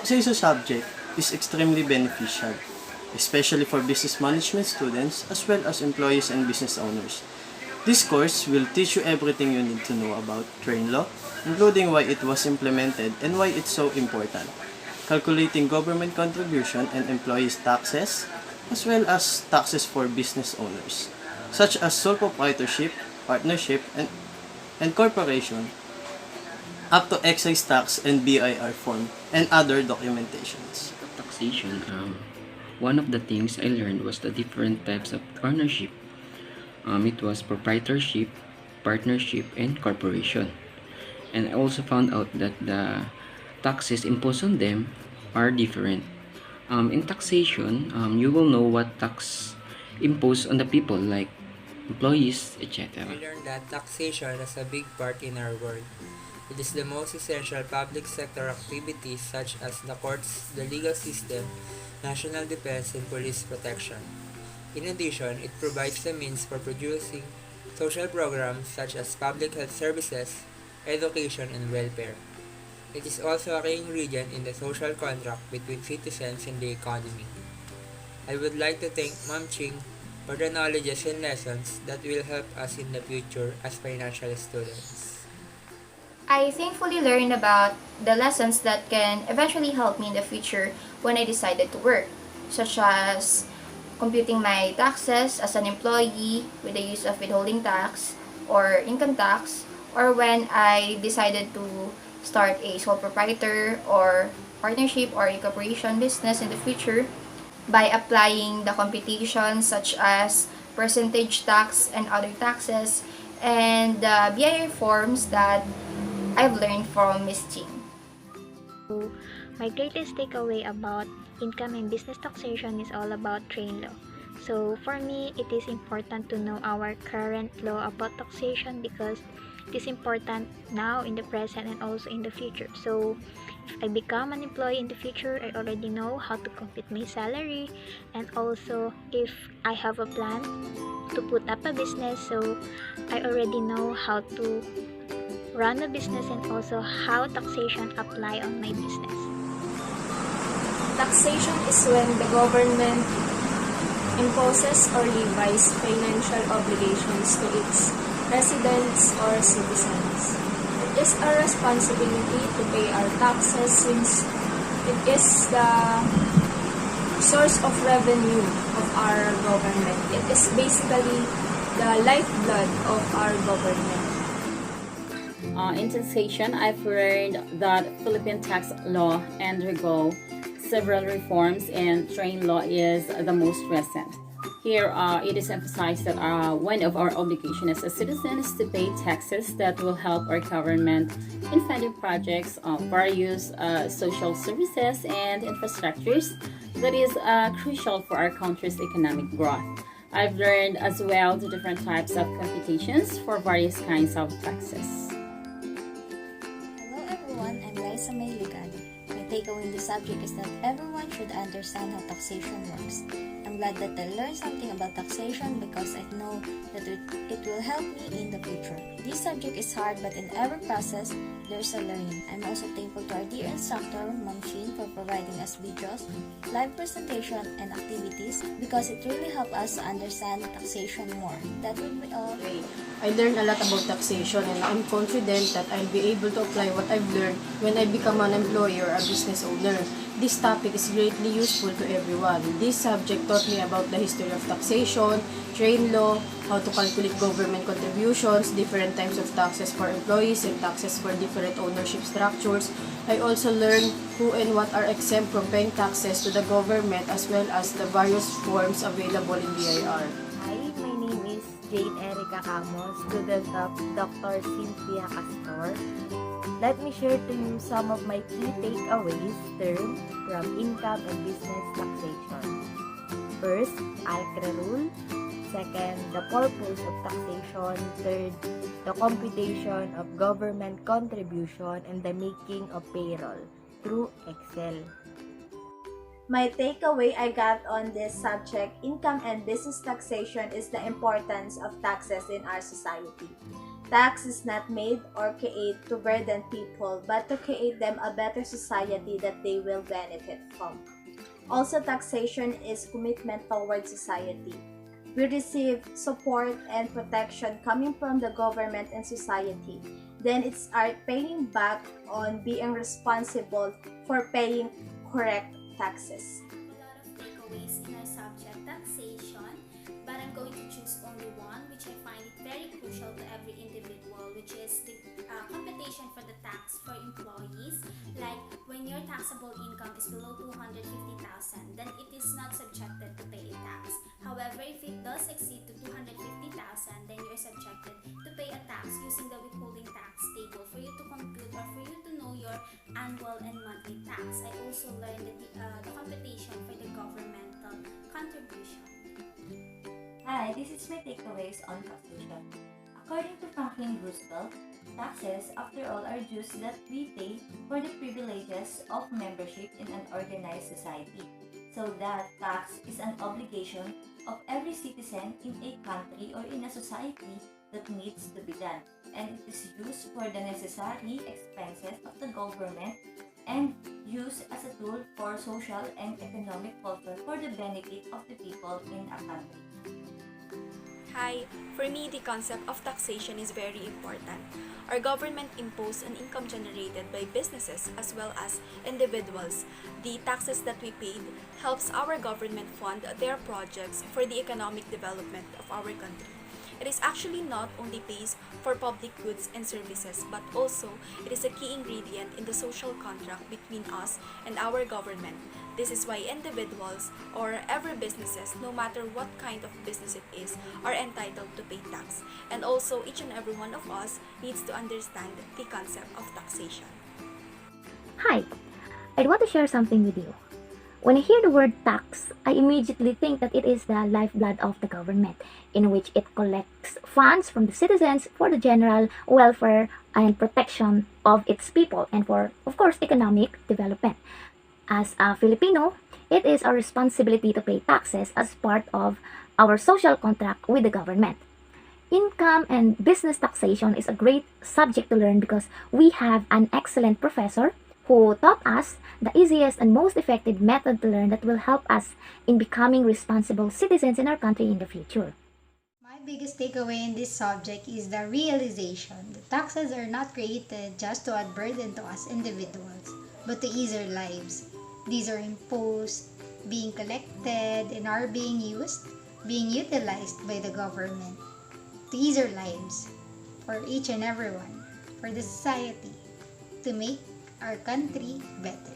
taxation subject is extremely beneficial, especially for business management students as well as employees and business owners. This course will teach you everything you need to know about train law, including why it was implemented and why it's so important, calculating government contribution and employees' taxes, as well as taxes for business owners, such as sole proprietorship, partnership, and corporation, up to excise tax and BIR form, and other documentations. Taxation, one of the things I learned was the different types of ownership. It was proprietorship, partnership, and corporation. And I also found out that the taxes imposed on them are different. In taxation, you will know what tax imposed on the people like employees, etc. We learned that taxation has a big part in our world. It is the most essential public sector activities such as the courts, the legal system, national defense, and police protection. In addition, it provides the means for producing social programs such as public health services, education, and welfare. It is also a key ingredient in the social contract between citizens and the economy. I would like to thank Mam Ching for the knowledges and lessons that will help us in the future as financial students. I thankfully learned about the lessons that can eventually help me in the future when I decided to work, such as computing my taxes as an employee with the use of withholding tax or income tax, or when I decided to start a sole proprietor or partnership or a corporation business in the future by applying the computations such as percentage tax and other taxes and the BIR forms that I've learned from Ms. Ching. My greatest takeaway about income and business taxation is all about train law. So for me, it is important to know our current law about taxation because it is important now in the present and also in the future. So if I become an employee in the future, I already know how to compute my salary, and also if I have a plan to put up a business, so I already know how to run a business and also how taxation apply on my business. Taxation is when the government imposes or levies financial obligations to its residents or citizens. It is our responsibility to pay our taxes since it is the source of revenue of our government. It is basically the lifeblood of our government. In taxation, I've learned that Philippine tax law undergo several reforms and train law is the most recent. Here, it is emphasized that one of our obligations as a citizen is to pay taxes that will help our government in funding projects, various social services and infrastructures that is crucial for our country's economic growth. I've learned as well the different types of computations for various kinds of taxes. Hello everyone, I'm Mae Legado. My takeaway in this subject is that everyone should understand how taxation works. I'm glad that I learned something about taxation because I know that it will help me in the future. This subject is hard, but in every process, there's a learning. I'm also thankful to our dear instructor, Mam Ching, for providing us videos, live presentation, and activities because it really helped us to understand taxation more. That would be all. I learned a lot about taxation and I'm confident that I'll be able to apply what I've learned when I become an employee or a business owner. This topic is greatly useful to everyone. This subject taught me about the history of taxation, train law, how to calculate government contributions, different types of taxes for employees and taxes for different ownership structures. I also learned who and what are exempt from paying taxes to the government as well as the various forms available in BIR. Hi, my name is Erika Camo, student of Dr. Cynthia Castor. Let me share to you some of my key takeaways termed from income and business taxation. First, ALCRE rule. Second, the purpose of taxation. Third, the computation of government contribution and the making of payroll through Excel. My takeaway I got on this subject, income and business taxation, is the importance of taxes in our society. Tax is not made or created to burden people, but to create them a better society that they will benefit from. Also, taxation is commitment towards society. We receive support and protection coming from the government and society. Then it's our paying back on being responsible for paying correct taxes. A lot of takeaways in our subject taxation, but I'm going to choose only one which I find it very crucial to every individual, which is the computation for the tax for employees. Like when your taxable income is below 250,000, then it is not subjected to pay a tax. However, if it does exceed to 250,000, then you are subjected to pay a tax using the withholding tax table for you to compute or for you to know your annual and monthly tax. I also learned the computation for the governmental contribution. Hi, this is my takeaways on taxation. According to Franklin Roosevelt, taxes, after all, are dues that we pay for the privileges of membership in an organized society. So that tax is an obligation of every citizen in a country or in a society that needs to be done, and it is used for the necessary expenses of the government and used as a tool for social and economic welfare for the benefit of the people in a country. Hi, for me, the concept of taxation is very important. Our government imposed an income generated by businesses as well as individuals. The taxes that we paid helps our government fund their projects for the economic development of our country. It is actually not only pays for public goods and services, but also it is a key ingredient in the social contract between us and our government. This is why individuals or every businesses, no matter what kind of business it is, are entitled to pay tax. And also each and every one of us needs to understand the concept of taxation. Hi, I want to share something with you. When I hear the word tax, I immediately think that it is the lifeblood of the government, in which it collects funds from the citizens for the general welfare and protection of its people and for, of course, economic development. As a Filipino, it is our responsibility to pay taxes as part of our social contract with the government. Income and business taxation is a great subject to learn because we have an excellent professor who taught us the easiest and most effective method to learn that will help us in becoming responsible citizens in our country in the future. My biggest takeaway in this subject is the realization that taxes are not created just to add burden to us individuals, but to ease our lives. These are imposed, being collected, and are being utilized by the government to ease our lives for each and everyone, for the society, to make our country better.